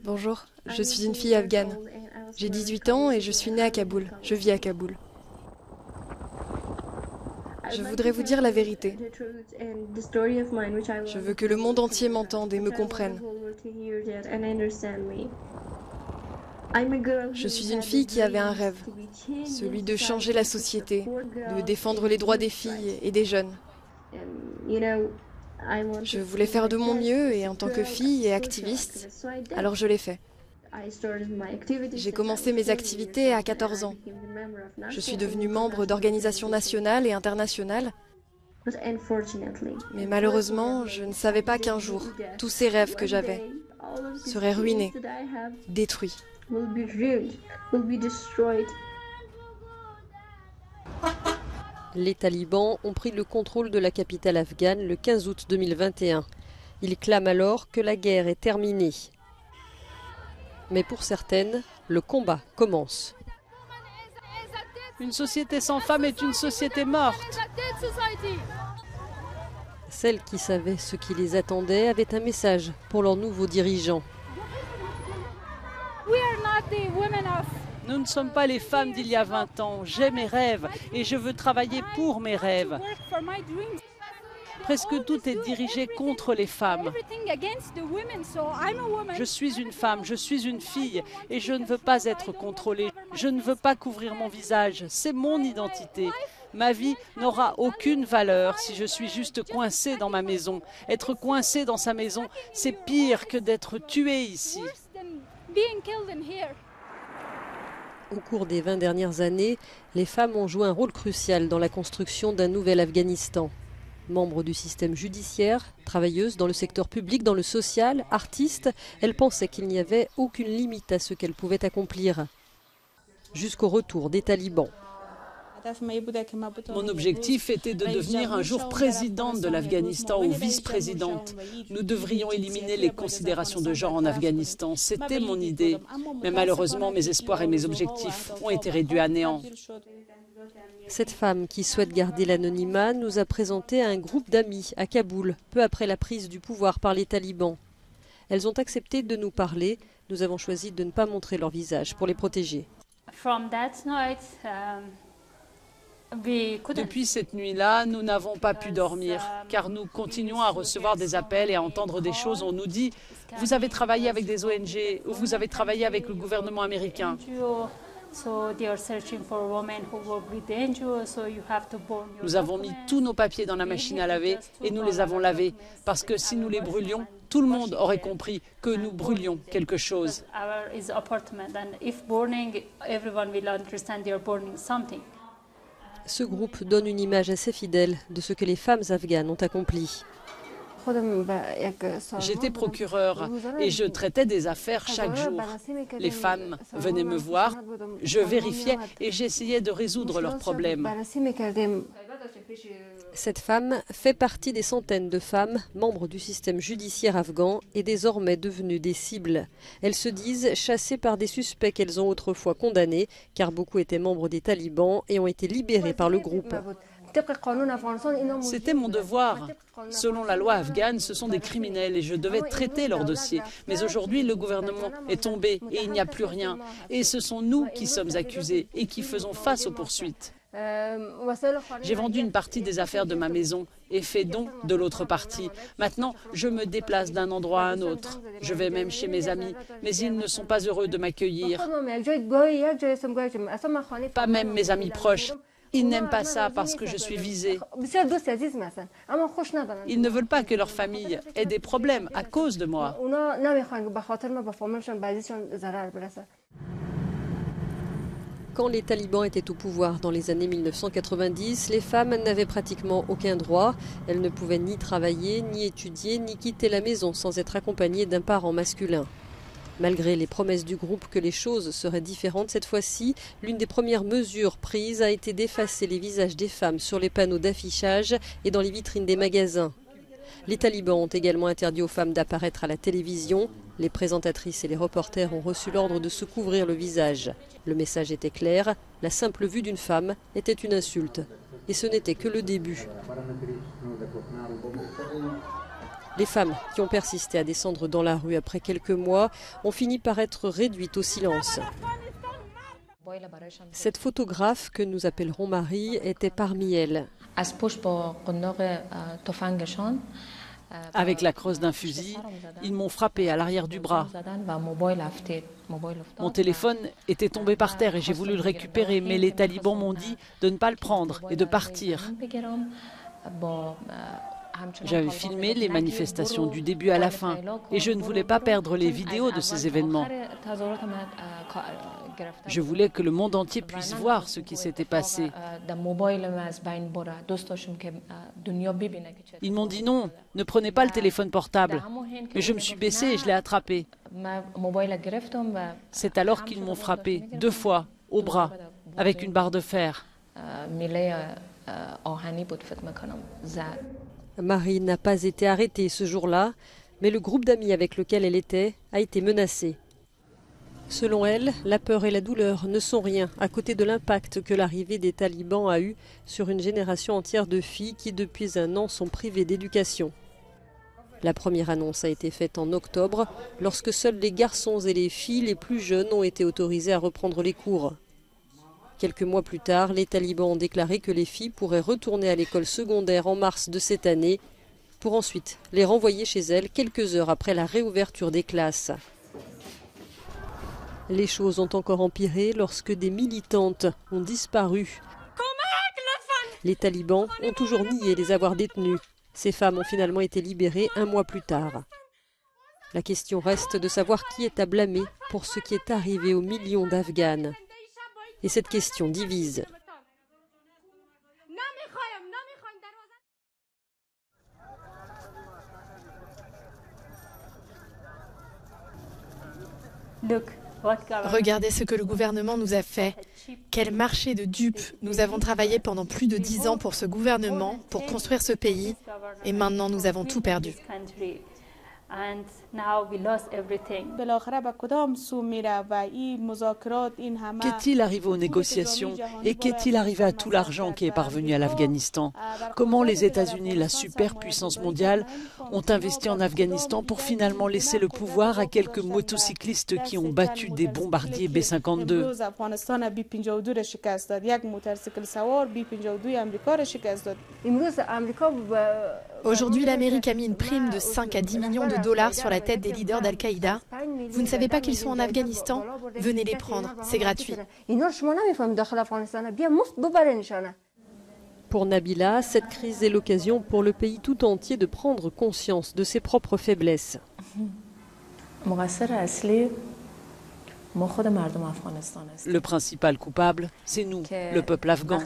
Bonjour, je suis une fille afghane. J'ai 18 ans et je suis née à Kaboul. Je vis à Kaboul. Je voudrais vous dire la vérité. Je veux que le monde entier m'entende et me comprenne. Je suis une fille qui avait un rêve, celui de changer la société, de défendre les droits des filles et des jeunes. Je voulais faire de mon mieux et en tant que fille et activiste, alors je l'ai fait. J'ai commencé mes activités à 14 ans. Je suis devenue membre d'organisations nationales et internationales. Mais malheureusement, je ne savais pas qu'un jour, tous ces rêves que j'avais seraient ruinés, détruits. Les talibans ont pris le contrôle de la capitale afghane le 15 août 2021. Ils clament alors que la guerre est terminée. Mais pour certaines, le combat commence. Une société sans femmes est une société morte. Celles qui savaient ce qui les attendait avaient un message pour leurs nouveaux dirigeants. Nous ne sommes pas les femmes d'il y a 20 ans. J'ai mes rêves et je veux travailler pour mes rêves. Presque tout est dirigé contre les femmes. Je suis une femme, je suis une fille et je ne veux pas être contrôlée. Je ne veux pas couvrir mon visage. C'est mon identité. Ma vie n'aura aucune valeur si je suis juste coincée dans ma maison. Être coincée dans sa maison, c'est pire que d'être tuée ici. Au cours des 20 dernières années, les femmes ont joué un rôle crucial dans la construction d'un nouvel Afghanistan. Membres du système judiciaire, travailleuses dans le secteur public, dans le social, artistes, elles pensaient qu'il n'y avait aucune limite à ce qu'elles pouvaient accomplir. Jusqu'au retour des talibans. Mon objectif était de devenir un jour présidente de l'Afghanistan ou vice-présidente. Nous devrions éliminer les considérations de genre en Afghanistan. C'était mon idée. Mais malheureusement, mes espoirs et mes objectifs ont été réduits à néant. Cette femme qui souhaite garder l'anonymat nous a présenté un groupe d'amis à Kaboul, peu après la prise du pouvoir par les talibans. Elles ont accepté de nous parler. Nous avons choisi de ne pas montrer leur visage pour les protéger. Depuis cette nuit-là, nous n'avons pas pu dormir, car nous continuons à recevoir des appels et à entendre des choses. On nous dit « Vous avez travaillé avec des ONG ou vous avez travaillé avec le gouvernement américain ». Nous avons mis tous nos papiers dans la machine à laver et nous les avons lavés, parce que si nous les brûlions, tout le monde aurait compris que nous brûlions quelque chose. Ce groupe donne une image assez fidèle de ce que les femmes afghanes ont accompli. J'étais procureur et je traitais des affaires chaque jour. Les femmes venaient me voir, je vérifiais et j'essayais de résoudre leurs problèmes. Cette femme fait partie des centaines de femmes membres du système judiciaire afghan et désormais devenues des cibles. Elles se disent chassées par des suspects qu'elles ont autrefois condamnés, car beaucoup étaient membres des talibans et ont été libérés par le groupe. C'était mon devoir. Selon la loi afghane, ce sont des criminels et je devais traiter leur dossier. Mais aujourd'hui, le gouvernement est tombé et il n'y a plus rien. Et ce sont nous qui sommes accusés et qui faisons face aux poursuites. J'ai vendu une partie des affaires de ma maison et fait don de l'autre partie. Maintenant, je me déplace d'un endroit à un autre. Je vais même chez mes amis, mais ils ne sont pas heureux de m'accueillir. Pas même mes amis proches. Ils n'aiment pas ça parce que je suis visée. Ils ne veulent pas que leur famille ait des problèmes à cause de moi. Quand les talibans étaient au pouvoir dans les années 1990, les femmes n'avaient pratiquement aucun droit. Elles ne pouvaient ni travailler, ni étudier, ni quitter la maison sans être accompagnées d'un parent masculin. Malgré les promesses du groupe que les choses seraient différentes cette fois-ci, l'une des premières mesures prises a été d'effacer les visages des femmes sur les panneaux d'affichage et dans les vitrines des magasins. Les talibans ont également interdit aux femmes d'apparaître à la télévision. Les présentatrices et les reporters ont reçu l'ordre de se couvrir le visage. Le message était clair, la simple vue d'une femme était une insulte. Et ce n'était que le début. Les femmes qui ont persisté à descendre dans la rue après quelques mois ont fini par être réduites au silence. Cette photographe, que nous appellerons Marie, était parmi elles. Avec la crosse d'un fusil, ils m'ont frappé à l'arrière du bras. Mon téléphone était tombé par terre et j'ai voulu le récupérer, mais les talibans m'ont dit de ne pas le prendre et de partir. J'avais filmé les manifestations du début à la fin et je ne voulais pas perdre les vidéos de ces événements. Je voulais que le monde entier puisse voir ce qui s'était passé. Ils m'ont dit non, ne prenez pas le téléphone portable. Mais je me suis baissée et je l'ai attrapé. C'est alors qu'ils m'ont frappé 2 fois au bras avec une barre de fer. Marie n'a pas été arrêtée ce jour-là, mais le groupe d'amis avec lequel elle était a été menacé. Selon elle, la peur et la douleur ne sont rien à côté de l'impact que l'arrivée des talibans a eu sur une génération entière de filles qui depuis 1 an sont privées d'éducation. La première annonce a été faite en octobre, lorsque seuls les garçons et les filles les plus jeunes ont été autorisés à reprendre les cours. Quelques mois plus tard, les talibans ont déclaré que les filles pourraient retourner à l'école secondaire en mars de cette année, pour ensuite les renvoyer chez elles quelques heures après la réouverture des classes. Les choses ont encore empiré lorsque des militantes ont disparu. Les talibans ont toujours nié les avoir détenues. Ces femmes ont finalement été libérées 1 mois plus tard. La question reste de savoir qui est à blâmer pour ce qui est arrivé aux millions d'Afghanes. Et cette question divise. Regardez ce que le gouvernement nous a fait. Quel marché de dupes. Nous avons travaillé pendant plus de 10 ans pour ce gouvernement, pour construire ce pays, et maintenant nous avons tout perdu. Qu'est-il arrivé aux négociations et qu'est-il arrivé à tout l'argent qui est parvenu à l'Afghanistan? Comment les États-Unis, la superpuissance mondiale, ont investi en Afghanistan pour finalement laisser le pouvoir à quelques motocyclistes qui ont battu des bombardiers B-52? Aujourd'hui, l'Amérique a mis une prime de 5 à 10 millions de dollars sur la tête des leaders d'Al-Qaïda. Vous ne savez pas qu'ils sont en Afghanistan? Venez les prendre, c'est gratuit. Pour Nabila, cette crise est l'occasion pour le pays tout entier de prendre conscience de ses propres faiblesses. Le principal coupable, c'est nous, le peuple afghan.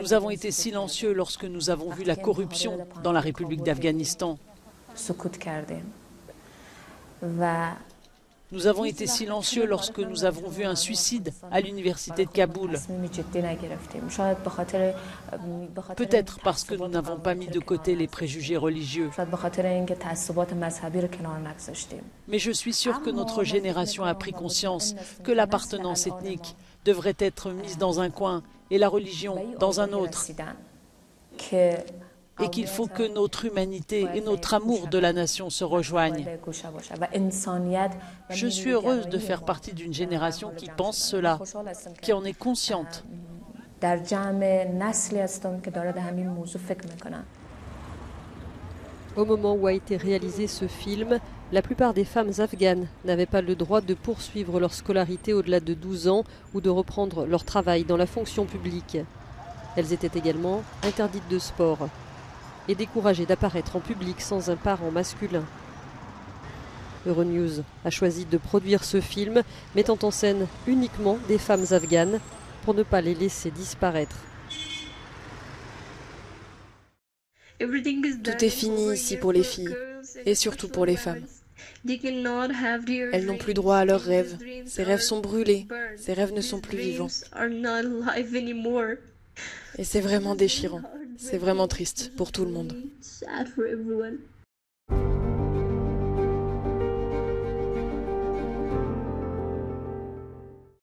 Nous avons été silencieux lorsque nous avons vu la corruption dans la République d'Afghanistan. Nous avons été silencieux lorsque nous avons vu un suicide à l'université de Kaboul. Peut-être parce que nous n'avons pas mis de côté les préjugés religieux. Mais je suis sûre que notre génération a pris conscience que l'appartenance ethnique devrait être mise dans un coin et la religion dans un autre. Et qu'il faut que notre humanité et notre amour de la nation se rejoignent. Je suis heureuse de faire partie d'une génération qui pense cela, qui en est consciente. Au moment où a été réalisé ce film, la plupart des femmes afghanes n'avaient pas le droit de poursuivre leur scolarité au-delà de 12 ans ou de reprendre leur travail dans la fonction publique. Elles étaient également interdites de sport et découragées d'apparaître en public sans un parent masculin. Euronews a choisi de produire ce film, mettant en scène uniquement des femmes afghanes pour ne pas les laisser disparaître. Tout est fini ici pour les filles, et surtout pour les femmes. Elles n'ont plus droit à leurs rêves. Ces rêves sont brûlés. Ces rêves ne sont plus vivants. Et c'est vraiment déchirant. C'est vraiment triste pour tout le monde.